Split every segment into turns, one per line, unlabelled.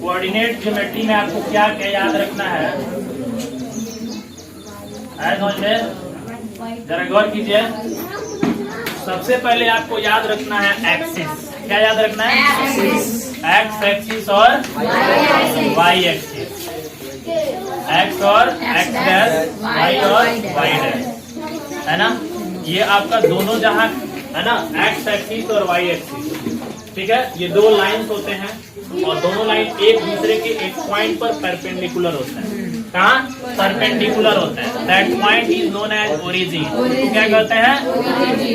Coordinate geometry में आपको क्या क्या याद रखना है समझ में, जरा गौर कीजिए। सबसे पहले आपको याद रखना है एक्सिस। क्या याद रखना है? एक्स एक्सिस और वाई एक्सिस। एक्स और एक्स डैश, वाई और वाई डैश, है ना। ये आपका दोनों जहां है ना, एक्स एक्सिस और वाई एक्सिस, ठीक है। ये दो लाइंस होते हैं और दोनों लाइन एक दूसरे के एक पॉइंट पर परपेंडिकुलर होते हैं। कहाँ? परपेंडिकुलर होते हैं। That point is known as origin. तो क्या कहते हैं?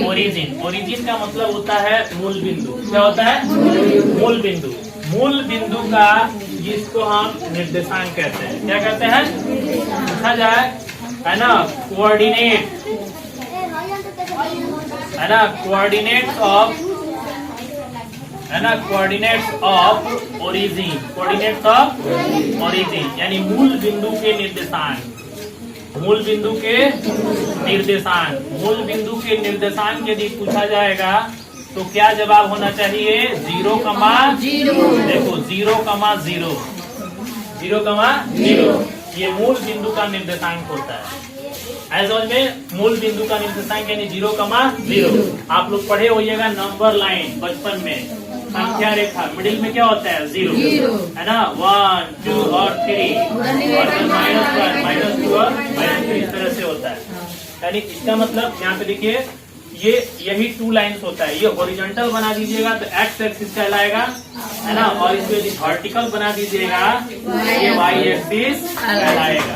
ओरिजिन। ओरिजिन का मतलब होता है मूल बिंदु। क्या होता है? मूल बिंदु। मूल बिंदु का जिसको हम निर्देशांक कहते हैं, क्या कहते हैं? पूछा जाए है ना, कोऑर्डिनेट है ना, कोऑर्डिनेट्स ऑफ है ना, coordinates of origin. Coordinates of origin यानी मूल बिंदु के निर्देशांक। मूल बिंदु के निर्देशांक। मूल बिंदु के निर्देशांक यदि पूछा जाएगा तो क्या जवाब होना चाहिए? 0, 0। देखो 0, 0, 0, 0 ये मूल बिंदु का निर्देशांक होता है। समझ में, मूल बिंदु का निर्देशांक यानी 0, 0। आप लोग पढ़े होइएगा नंबर लाइन बचपन में, संख्या रेखा, मिडिल में क्या होता है? 0, है ना। 1, 2 और 3 और -1, -2 और -3 इस तरह से होता है। यानी इसका मतलब यहाँ पे देखिए, ये यही 2 लाइन्स होता है। ये हॉरिजॉन्टल बना दीजिएगा तो एक्स एक्सिस कहलाएगा, है ना। और इसको यदि वर्टिकल बना दीजिएगा ये वाई एक्सिस कहलाएगा।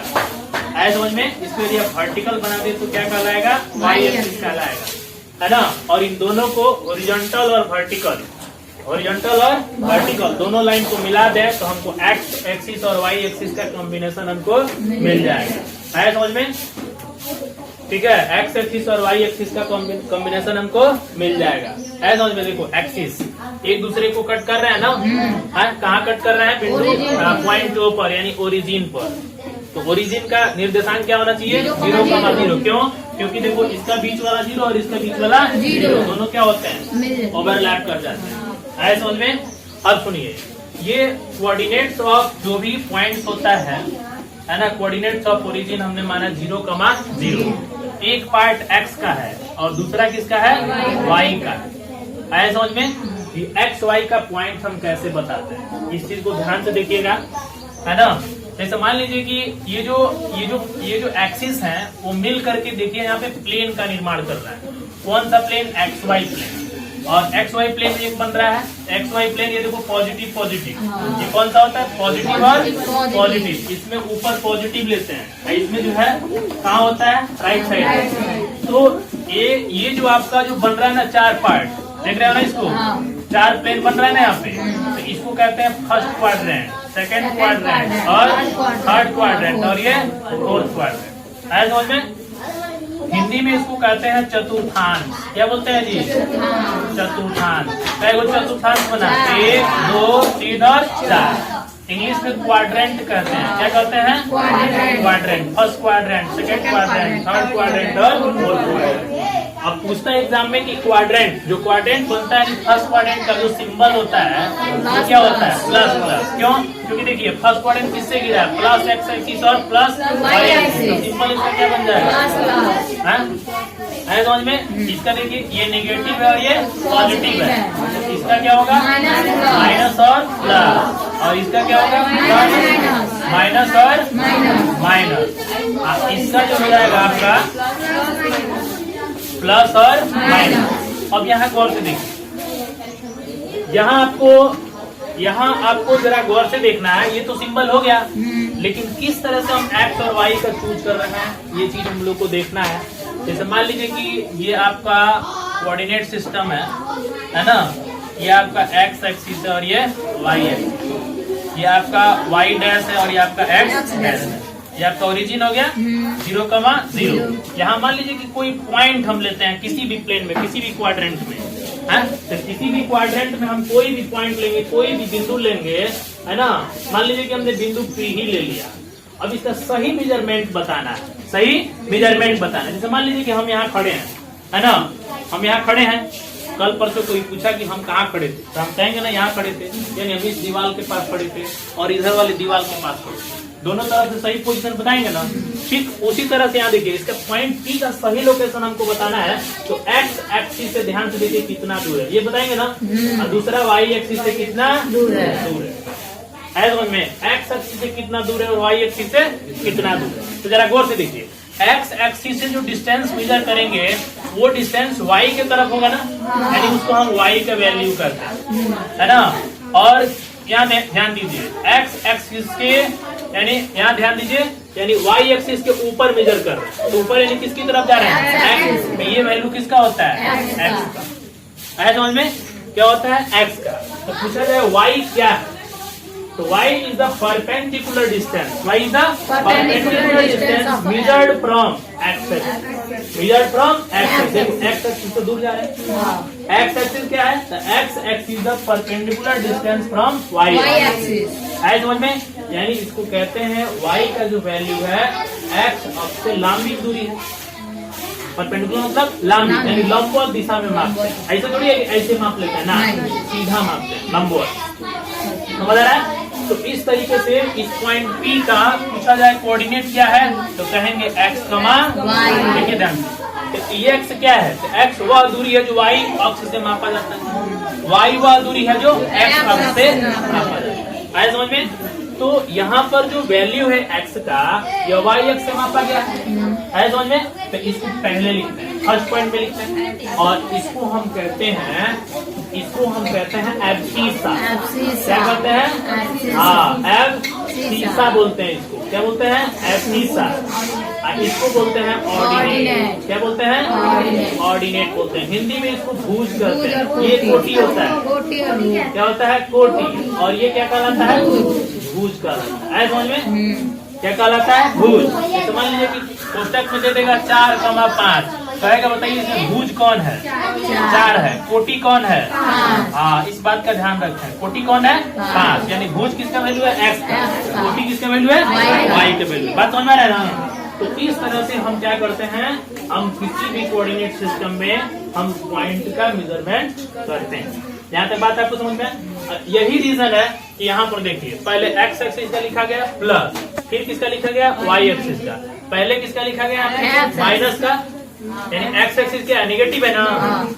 है समझ में? इसको यदि आप वर्टिकल बना दे तो क्या कहलाएगा? वाई एक्सिस कहलाएगा, है ना। और इन दोनों को हॉरिजॉन्टल और वर्टिकल, हॉरिजॉन्टल और वर्टिकल दोनों लाइन को मिला दे तो हमको एक्स एक्सिस और वाई एक्सिस का कॉम्बिनेशन हमको मिल जाएगा। है समझ में? ठीक है, एक्स एक्सिस और वाई एक्सिस का कॉम्बिनेशन हमको मिल जाएगा। है समझ में? देखो एक्सिस एक दूसरे को कट कर रहे हैं ना, कहाँ कट कर रहे हैं? बिंदु पॉइंट पर यानी ओरिजिन पर। तो ओरिजिन का निर्देशांक क्या होना चाहिए? 0, 0। क्यों? क्योंकि देखो इसका बीच वाला 0 और इसका बीच वाला 0 दोनों क्या होते हैं? ओवरलैप कर जाते हैं। है समझ में? अब सुनिए, ये कोऑर्डिनेट्स ऑफ जो भी पॉइंट्स होता है ना, कोऑर्डिनेट्स ऑफ ओरिजिन हमने माना 0, 0। एक पार्ट x का है और दूसरा किसका है? y का है। समझ में? एक्स वाई का पॉइंट हम कैसे बताते हैं, इस चीज को ध्यान से देखिएगा, है ना। जैसे मान लीजिए कि ये जो एक्सिस है वो मिल करके देखिए यहाँ पे प्लेन का निर्माण कर रहा है। कौन सा प्लेन? X y plane. और एक्स वाई प्लेन एक बन रहा है। एक्स वाई प्लेन ये देखो पॉजिटिव पॉजिटिव, ये कौन सा होता है? पॉजिटिव और पॉजिटिव। इसमें ऊपर पॉजिटिव लेते हैं, इसमें जो है कहाँ होता है? Right side. तो ये जो आपका जो बन रहा है ना 4 पार्ट, देख रहे हो ना इसको? 4 प्लेन बन रहा है ना यहाँ पे। तो इसको कहते हैं फर्स्ट क्वाड्रेंट, सेकेंड क्वाड्रेंट और थर्ड क्वाड्रेंट और ये फोर्थ क्वाड्रेंट। है समझ में? हिंदी में इसको कहते हैं चतुर्थांश। क्या बोलते हैं जी? चतुर्थांश। कई गो चतुर्थांश बना? 1, 2, 3 और 4। इंग्लिश में क्वाड्रेंट कहते हैं। क्या कहते हैं? Quadrant. First quadrant, second quadrant, third quadrant और फोर्थ क्वाड्रेंट। अब पूछता है एग्जाम में कि क्वाड्रेंट, जो क्वाड्रेंट बनता है फर्स्ट क्वाड्रेंट का जो सिंबल होता है वो क्या होता है? Plus plus. क्यों? क्योंकि देखिए फर्स्ट क्वाड्रेंट किससे गिरा है? प्लस एक्स एक्सिस और प्लस वाई एक्सिस। सिंबल इसका क्या बन जाएगा? है समझ में? इसका देखिए ये नेगेटिव है और ये पॉजिटिव है, इसका क्या होगा? माइनस और प्लस। और इसका क्या होगा? माइनस और माइनस। इसका जो हो जाएगा आपका प्लस और माइनस। अब यहाँ गौर से देखिए, यहाँ आपको जरा गौर से देखना है। ये तो सिंबल हो गया, लेकिन किस तरह से हम एक्स और वाई का चूज कर रहे हैं ये चीज हम लोग को देखना है। जैसे मान लीजिए कि ये आपका कोऑर्डिनेट सिस्टम है ना। ये आपका एक्स एक्सिस है और ये वाई एक्सिस। ये आपका वाई डैश है और ये आपका एक्स डैश है। ये आपका ओरिजिन हो गया 0, 0। यहाँ मान लीजिए कि कोई पॉइंट हम लेते हैं किसी भी प्लेन में, किसी भी क्वाड्रेंट में, है तो किसी भी क्वाड्रेंट में हम कोई भी पॉइंट लेंगे, कोई भी बिंदु लेंगे, है ना। मान लीजिए कि हमने बिंदु P ही ले लिया। अब इसका सही मेजरमेंट बताना है, सही मेजरमेंट बताना है। जैसे मान लीजिए कि हम यहाँ खड़े हैं, है ना। हम यहाँ खड़े हैं कल परसों कोई पूछा कि हम कहाँ खड़े थे, तो हम कहेंगे ना यहाँ खड़े थे, यानी हम इस दीवार के पास खड़े थे और इधर वाली दीवार के पास खड़े थे, दोनों तरफ से सही पोजीशन बताएंगे ना। ठीक उसी तरह से यहाँ देखिए, इसका पॉइंट पी का सही लोकेशन हमको बताना है, तो एक्स एक्सिस से ध्यान से देखिए कितना दूर है, ये बताएंगे ना। और दूसरा वाई एक्सिस से कितना दूर है, समझ में, एक्स एक्सिस से कितना दूर है और वाई एक्सिस से कितना दूर है। तो जरा गौर से देखिए, एक्स एक्सिस से जो डिस्टेंस मेजर करेंगे वो डिस्टेंस वाई के तरफ होगा ना, यानी उसको हम वाई का वैल्यू करते हैं, है ना। और यहाँ ध्यान दीजिए, एक्स एक्सिस के यानी यहाँ ध्यान दीजिए, यानी वाई एक्सिस के ऊपर मेजर कर रहे हैं, तो ऊपर यानी किसकी तरफ जा रहे हैं, एक्स। तो ये वैल्यू किसका होता है, एक्स का। है समझ में, क्या होता है, एक्स का। तो पूछा जाए वाई क्या है, तो y is the perpendicular distance. Y is the perpendicular distance measured from x axis. Measured from x axis. देखो x axis से दूर जा रहे हैं। x axis क्या है? तो x axis is the perpendicular distance from y axis. है समझ में? यानी इसको कहते हैं y का जो वैल्यू है x अक्ष से लंबी दूरी है। परपेंडिकुलर मतलब लंबी, यानी लंबवत दिशा में मापते हैं। ऐसे थोड़ी ऐसे माप लेते हैं ना, सीधा मापते हैं, लंबवत। समझ आ रहा है? तो इस तरीके से इस पॉइंट P का पूछा जाए कोऑर्डिनेट क्या है, तो कहेंगे x, देखिए ध्यान, तो ये x क्या है, तो x वह दूरी है जो y अक्ष से मापा जाता है, y वह दूरी है जो x अक्ष से मापा जाता है। आया समझ में? तो यहाँ पर जो वैल्यू है x का, यह y अक्ष से मापा गया है। आया समझ में? तो इसको पहले लिखते हैं, फर्स्ट पॉइंट में लिखते हैं, और इसको हम कहते हैं एब्सीसा। क्या कहते हैं, हाँ, एब्सीसा बोलते हैं इसको। क्या बोलते हैं, एब्सीसा। इसको बोलते हैं ऑर्डिनेट। क्या बोलते हैं, ऑर्डिनेट बोलते हैं। हिंदी में इसको भुज कहते हैं। ये कोटि होता है, क्या होता है, कोटि, और ये क्या कहलाता है, भुज कहलाता है। समझ में, क्या कहलाता है, भुज। समझ लीजिए कि कोष्टक में दे देगा 4,5, कहेगा बताइए इसमें भुज कौन है, 4 है, कोटि कौन है, हाँ, इस बात का ध्यान रखें, कोटि कौन है, 5, यानी भुज किसका वैल्यू है, x का, कोटि किसका वैल्यू है, y का वैल्यू। बात समझ में आ रहा है ना। तो इस तरह से हम क्या करते हैं, हम किसी भी कोऑर्डिनेट सिस्टम में हम पॉइंट का मेजरमेंट करते हैं। यहाँ तक बात आपको समझ में? यही रीजन है कि यहाँ पर देखिए, पहले x एक्सिस का लिखा गया प्लस, फिर किसका लिखा गया, y एक्सिस का, पहले किसका लिखा गया, माइनस का, यानी x एक्सिस क्या है, नेगेटिव है ना,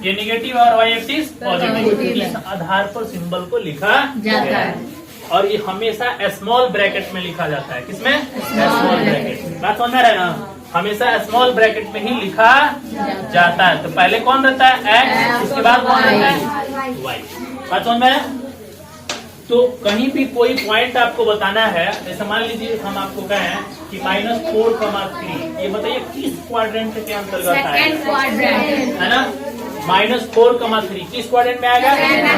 ये नेगेटिव और y एक्सिस पॉजिटिव। इस आधार पर सिंबल को लिखा जाता है, और ये हमेशा स्मॉल ब्रैकेट में लिखा जाता है। किसमें, स्मॉल ब्रैकेट। बात समझ में आ रहा है ना, हमेशा स्मॉल ब्रैकेट में ही लिखा जाता है। तो पहले कौन रहता है, x, उसके बाद कौन रहता है, y। बात समझ में? तो कहीं भी कोई पॉइंट आपको बताना है, जैसे मान लीजिए हम आपको कहें कि -4,3, ये बताइए किस क्वाड्रेंट के अंतर्गत है ना, -4,3 किस क्वाड्रेंट में आएगा।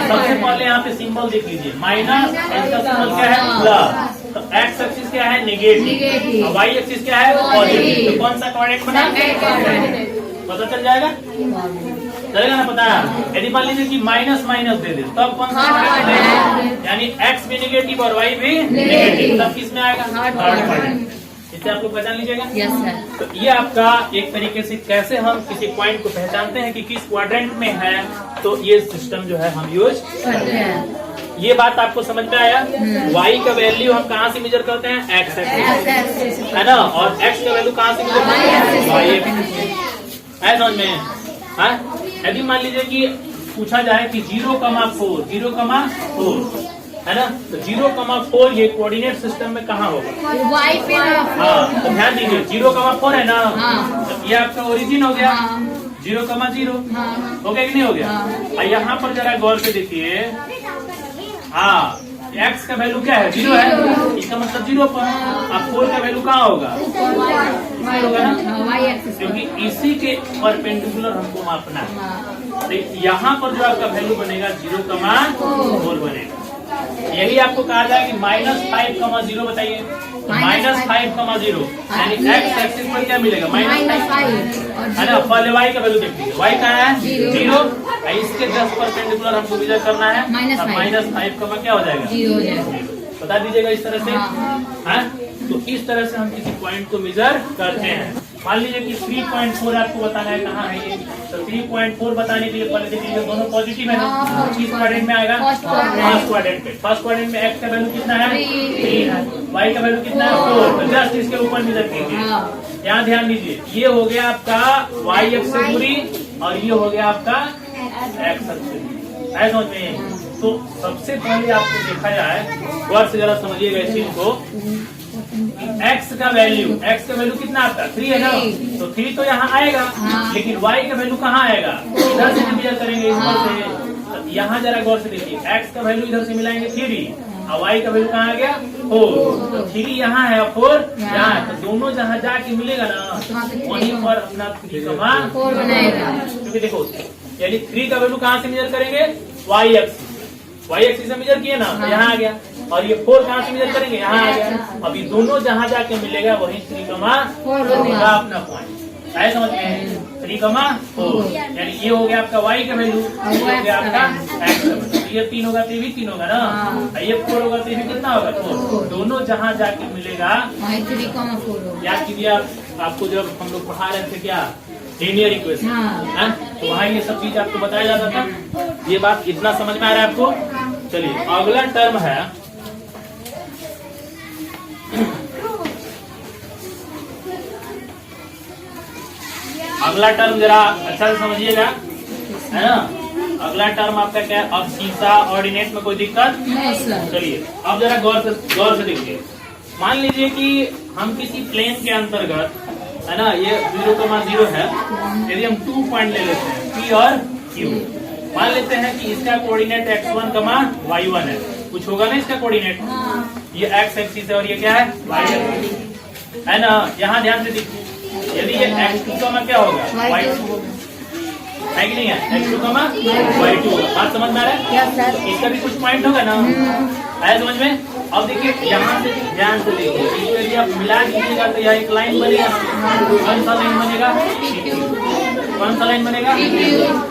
सबसे पहले यहाँ पे सिंबल देख लीजिए, माइनस, इसका सिंबल क्या है, प्लस, तो एक्स एक्सिस क्या है, नेगेटिव, वाई एक्सिस क्या है, पॉजिटिव। तो कौन सा क्वाड्रेंट बना, पता चल जाएगा, चलेगा ना पता। यदि मान लीजिए कि माइनस माइनस दे दे, तब कौन सा क्वाड्रेंट, यानी एक्स भी नेगेटिव और वाई भी नेगेटिव, तब किस में आएगा, थर्ड क्वाड्रेंट। इसे आप लोग पहचान लीजिएगा।
Yes sir.
तो ये आपका एक तरीके से कैसे हम किसी पॉइंट को पहचानते हैं कि किस क्वाड्रेंट में है, तो ये सिस्टम जो है हम यूज करते हैं। ये बात आपको समझ में आया। y का वैल्यू हम कहाँ से मेजर करते हैं, x एक्सिस, है ना, और x का वैल्यू कहाँ से मेजर करते हैं, y एक्सिस। है समझ में? हाँ, यदि मान लीजिए कि पूछा जाए कि 0,4 है ना, तो 0,4 ये कोऑर्डिनेट सिस्टम में कहाँ होगा,
y पे।
हाँ, तो ध्यान दीजिए 0,4 है ना, तो ये आपका ओरिजिन हो गया, 0,0 हो गया कि नहीं हो गया। यहाँ पर जरा गौर से देखिए, हाँ, x का वैल्यू क्या है, 0 है, इसका मतलब 0 पर। अब 4 का वैल्यू कहाँ होगा, होगा ना, क्योंकि इसी के परपेंडिकुलर हमको मापना है। तो यहाँ पर जो आपका वैल्यू बनेगा 0,4 बनेगा। यही आपको कहा जाए कि -5,0 बताइए, -5,0 यानी x एक्सिस पर क्या मिलेगा, -5, है ना। पहले y का वैल्यू देखिए, y कहाँ है, 0, इसके 10 परपेंडिकुलर हमको मेजर करना है, -5 क्या हो जाएगा, 0 हो जाएगा। बता दीजिएगा इस तरह से। हाँ, तो इस तरह से हम किसी पॉइंट को मेजर करते हैं। मान लीजिए कि 3.4 आपको बताना है कहाँ है ये, तो 3.4 बताने के लिए पहले देख लीजिए दोनों पॉजिटिव है ना, किस क्वाड्रेंट में आएगा, फर्स्ट क्वाड्रेंट पे। फर्स्ट क्वाड्रेंट में x का वैल्यू कितना है, 3 है, y का वैल्यू कितना है, 4। तो जस्ट इसके ऊपर मिलर कीजिए। यहाँ ध्यान दीजिए, ये हो गया आपका y अक्ष से दूरी और ये हो गया आपका x अक्ष से दूरी, है समझ में। तो सबसे पहले आपको देखा जाए, गौर से जरा समझिएगा इस चीज को, x का वैल्यू कितना आपका 3 है ना, तो 3 तो यहाँ आएगा, लेकिन y का वैल्यू कहाँ आएगा, इधर से मेजर करेंगे इधर से। तो यहाँ जरा गौर से देखिए, x का वैल्यू इधर से मिलाएंगे 3 और y का वैल्यू कहाँ आ गया 4। तो 3 यहाँ है और 4 यहाँ है, तो दोनों जहाँ जाके मिलेगा ना वहीं पर अपना 3,4 बनाएगा। क्योंकि देखो यानी 3 का वैल्यू कहाँ से मेजर करेंगे, y एक्सिस से मेजर किए ना, तो यहाँ आ गया। और ये 4 कहाँ से मेजर करेंगे, यहाँ आ गया। अभी दोनों जहाँ जाके मिलेगा वही 3,4 होगा अपना पॉइंट, है समझ में। 3,4 यानी ये हो गया आपका y का वैल्यू, ये हो गया आपका x का वैल्यू। ये 3 होगा तो ये भी 3 होगा ना, ये 4 होगा तो ये भी कितना होगा 4। दोनों जहाँ जाके मिलेगा
3,4
याद कीजिए। आपको जब हम लोग पढ़ा रहे थे क्या लीनियर इक्वेशन, तो वहाँ ये सब चीज आपको बताया जाता था। ये बात इतना समझ में आ रहा है आपको। चलिए अगला टर्म है अगला टर्म जरा अच्छा से समझिएगा, है ना। अगला टर्म आपका क्या है, अब सीसा ऑर्डिनेट में कोई दिक्कत नहीं। चलिए अब जरा गौर से देखिए। मान लीजिए कि हम किसी प्लेन के अंतर्गत, है ना, ये 0,0 है, यदि हम 2 पॉइंट ले लेते हैं P और Q, मान लेते हैं कि इसका कोऑर्डिनेट x1, y1 है। कुछ होगा ना इसका कोऑर्डिनेट, ये x एक्सिस है और ये क्या है y एक्सिस, है ना। यहाँ ध्यान से देखिए, यदि ये x2, क्या होगा y2 है कि नहीं है, x2, y2 बात समझ में आ रहा है। तो इसका भी कुछ पॉइंट होगा ना, है समझ में। अब देखिए यहाँ से ध्यान से देखिए, इसको यदि आप मिला दीजिएगा तो यह एक लाइन बनेगा। कौन सा लाइन बनेगा, कौन सा लाइन बनेगा,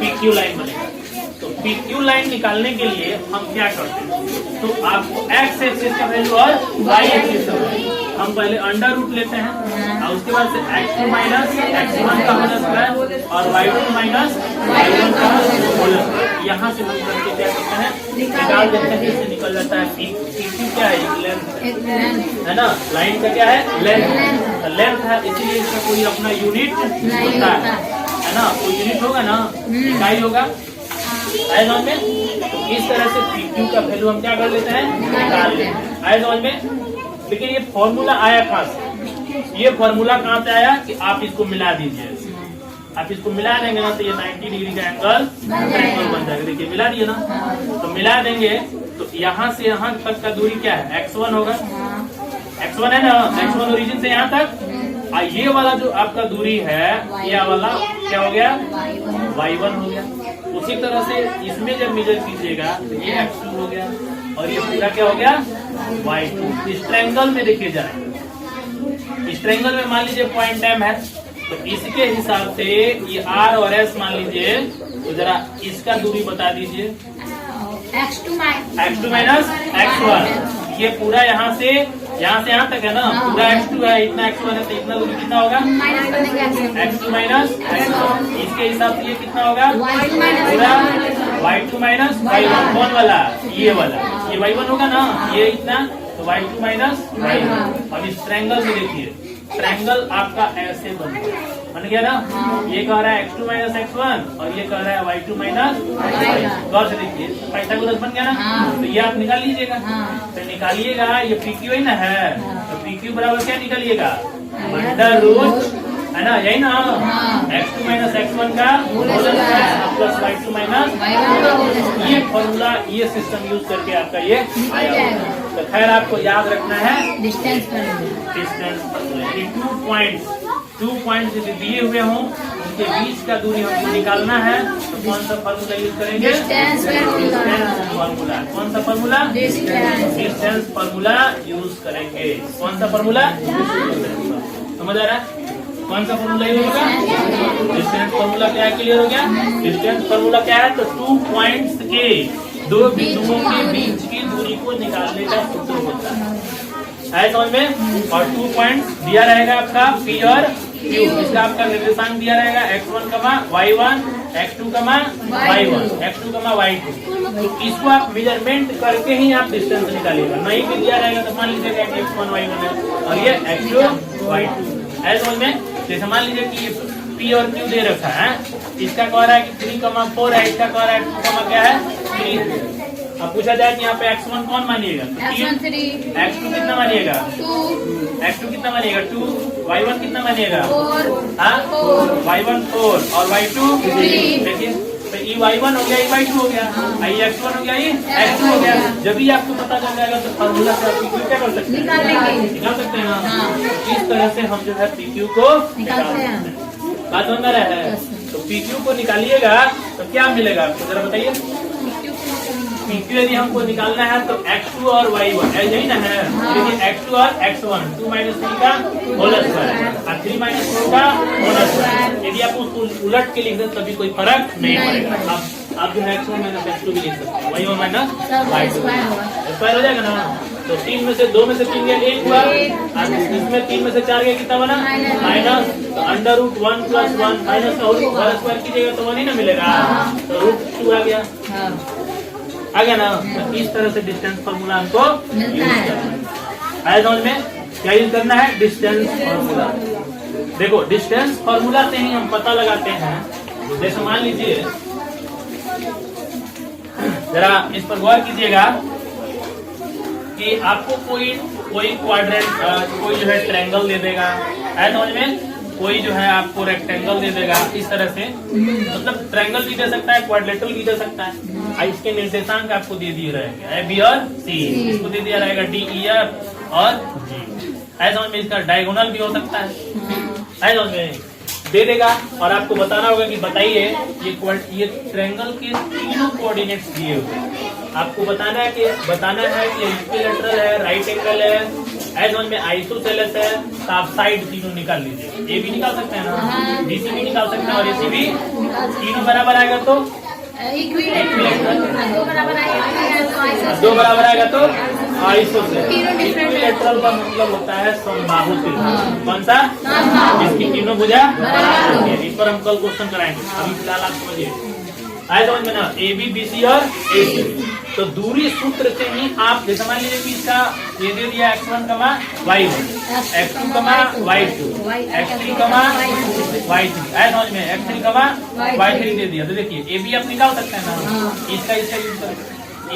PQ लाइन बनेगा। तो PQ लाइन निकालने के लिए हम क्या करते हैं, तो आपको x एक्सिस का वैल्यू और y एक्सिस का वैल्यू हम पहले अंडर रूट लेते हैं और उसके बाद से x2 माइनस x1 का होल स्क्वायर और y2 माइनस y1 का होल स्क्वायर। यहाँ से हम करके क्या करते हैं, निकाल देते हैं, इससे निकल जाता है PQ क्या है, लेंथ है ना, लाइन का क्या है लेंथ, लेंथ है, इसीलिए इसका कोई अपना यूनिट होता है ना, कोई यूनिट होगा ना, इकाई होगा, आए समझ में। तो इस तरह से PQ का वैल्यू हम क्या कर लेते हैं, निकाल लेते हैं, आए समझ में। लेकिन ये फॉर्मूला आया कहाँ से, ये फॉर्मूला कहाँ से आया कि आप इसको मिला दीजिए। आप इसको मिला देंगे ना तो ये 90 डिग्री का एंगल ट्रायंगल बन जाएगा। देखिए मिला दिए ना, तो मिला देंगे तो यहाँ से यहाँ तक का दूरी क्या है, x1 होगा, x1 है ना, x1 ओरिजिन से यहाँ तक। और ये वाला जो आपका दूरी है, ये वाला क्या हो गया, y1 हो गया। उसी तरह से इसमें जब मेजर कीजिएगा तो ये x2 हो गया और ये पूरा क्या हो गया y2। इस ट्रायंगल में देखिए जरा, इस ट्रायंगल में मान लीजिए पॉइंट M है, तो इसके हिसाब से ये R और S मान लीजिए, तो जरा इसका दूरी बता दीजिए,
x2
माइनस x1। ये पूरा यहाँ से यहाँ तक है ना, पूरा x2 है, इतना x1 है, तो इतना दूरी कितना होगा, x2 माइनस x1। इसके हिसाब से ये कितना होगा, पूरा y2 माइनस y1। कौन वाला, ये वाला, ये y1 होगा ना, ये इतना, तो y2 माइनस y1। अब इस ट्रायंगल में देखिए, ट्रायंगल आपका ऐसे बन गया ना, ये कह रहा है x2 माइनस x1 और ये कह रहा है y2 माइनस y1। गौर से देखिए, पाइथागोरस बन गया ना, तो ये आप निकाल लीजिएगा। तो निकालिएगा, ये PQ ही ना है, तो PQ बराबर क्या निकालिएगा, अंडर रूट, है ना, यही ना, x2 माइनस x1 का whole square plus y2 minus. ये फॉर्मूला, ये सिस्टम यूज करके आपका ये आया। तो खैर आपको याद रखना है डिस्टेंस फार्मूला, 2 पॉइंट यदि दिए हुए हों उनके बीच का दूरी हमको निकालना है, तो कौन सा फार्मूला यूज करेंगे, डिस्टेंस फार्मूला। कौन सा फार्मूला, डिस्टेंस फार्मूला यूज करेंगे। कौन सा फार्मूला, समझ आ रहा है, कौन सा फार्मूला यूज होगा, डिस्टेंस फार्मूला। क्या क्लियर हो गया, डिस्टेंस फार्मूला क्या है, तो 2 पॉइंट्स के, 2 बिंदुओं के बीच की दूरी को निकालने का सूत्र होता है समझ में। और 2 पॉइंट्स दिया रहेगा आपका P और क्यू। इसका आपका निर्देशांक दिया रहेगा x1, y1, x2, y1, x2, y2। तो इसको आप मेजरमेंट करके ही आप डिस्टेंस निकालिएगा, नहीं भी दिया रहेगा तो मान लीजिएगा कि x1, y1 है और ये x2, y2 है। समझ में? जैसे मान लीजिए कि P और Q दे रखा है, इसका कह रहा है कि 3,4 है, इसका कह रहा है 2, क्या है 3। अब पूछा जाए कि यहाँ पे x1 कौन मानिएगा?
x1 3,
x2 कितना मानिएगा?
2,
x2 कितना मानिएगा? 2। y1 कितना मानिएगा?
4,
हाँ
4,
y1 4 और y2
3।
देखिए तो ये y1 हो गया, ये y2 हो गया, ये x1 हो गया, ये x2 हो गया। जब भी आपको पता चल जाएगा तो फॉर्मूला से आप PQ क्या कर सकते हैं?
निकाल लेंगे।
निकाल सकते हैं ना।
हाँ।
इस तरह से हम जो है PQ को
निकालते हैं।
बात समझ में रहा है? तो PQ को निकालिएगा तो क्या मिलेगा आपको जरा बताइए। PQ यदि हमको निकालना है तो x2 और y1 यही ना है, देखिए x2 और x1 2 - 3 का होल स्क्वायर और 3 - 4 का होल स्क्वायर। यदि आप उसको उलट के लिख दें तभी कोई फर्क नहीं पड़ेगा। आप जो है x1 - x2 भी लिख सकते हैं, y1 - y2 स्क्वायर हो जाएगा ना। तो 3 में से 2 में से 3 गया 1 हुआ, इसमें 3 में से 4 गया कितना बना माइनस √1 + 1 माइनस का होल स्क्वायर कीजिएगा तो 1 ही ना मिलेगा, तो √2 आ गया ना। तो इस तरह से डिस्टेंस फॉर्मूला हमको
मिलता है।
आया समझ में? क्या यूज करना है? Distance formula. देखो डिस्टेंस फॉर्मूला से ही हम पता लगाते हैं। जैसे मान लीजिए जरा इस पर गौर कीजिएगा कि आपको कोई क्वाड्रेंट कोई जो है ट्रायंगल दे देगा, है समझ में? कोई जो है आपको रेक्टेंगल दे देगा इस तरह से, मतलब ट्रायंगल भी दे सकता है, क्वाड्रिलेटरल भी दे सकता है। इसके निर्देशांक आपको दे दिए रहेंगे A, B और C। इसको दे दिया रहेगा D, E, F और G। ऐसा समझ में? इसका डायगोनल भी हो सकता है, ऐसा समझ में दे देगा। और आपको बताना होगा कि बताइए ये ट्रायंगल के तीनों कोऑर्डिनेट्स दिए हुए हैं। आपको बताना है कि इक्विलैटरल है, राइट एंगल है, ऐसा समझ में आइसोसेलेस है, तो आप साइड तीनों निकाल लीजिए। ए भी निकाल सकते हैं ना, BC भी निकाल सकते हैं और AC भी। तीनों बराबर आएगा तो
इक्विलैटरल 2 बराबर
आएगा तो आइसोसेलेस। इक्विलैटरल का मतलब होता है समबाहु त्रिभुज। कौन सा? जिसकी तीनों भुजा बराबर है। इस पर हम कल क्वेश्चन कराएंगे, अभी फिलहाल आप समझिए। आया समझ में ना? AB, BC और AC। तो दूरी सूत्र से ही आप जैसे मान लीजिए कि इसका ये दे दिया x1, y1, x2, y2, x3, y3। आया समझ में? x3, y3 दे दिया। तो देखिए AB आप निकाल सकते हैं ना, इसका यूज करके।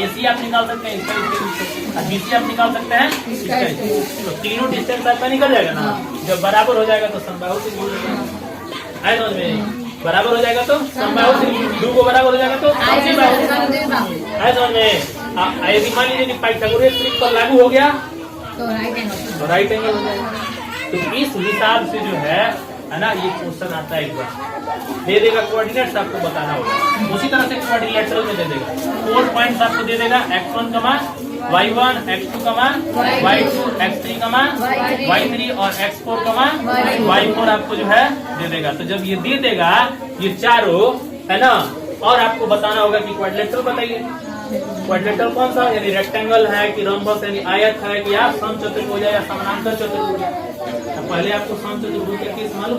AC आप निकाल सकते हैं, इसका यूज करके। BC आप निकाल सकते हैं, इसका यूज। तो तीनों डिस्टेंस आपका निकल जाएगा ना। जब बराबर हो जाएगा तो समबाहु से जुड़ जाएगा। आया समझ में? बराबर हो जाएगा तो समबाहु से 2 को बराबर हो जाएगा तो है समझ में? यदि मान लीजिए कि पाइथागोरस ट्रिक पर लागू हो गया
तो
राइट एंगल हो जाएगा। तो इस हिसाब से जो है ना, ये क्वेश्चन आता है एक बार दे देगा कोऑर्डिनेट्स, आपको बताना होगा। उसी तरह से क्वाड्रिलेटरल में दे देगा 4 पॉइंट्स आपको दे देगा x1, y1, x2, y2, x3, y3 और x4, y4 आपको जो है दे देगा। तो जब ये दे देगा ये चारों, है ना, और आपको बताना होगा कि क्वाड्रिलेटरल बताइए। क्वाड्रिलेटरल कौन सा? यानी रेक्टेंगल है कि रोम्बस यानी आयत है कि आप समचतुर्भुज या समानांतर चतुर्भुज। पहले आपको समचतुर्भुज के केस मालूम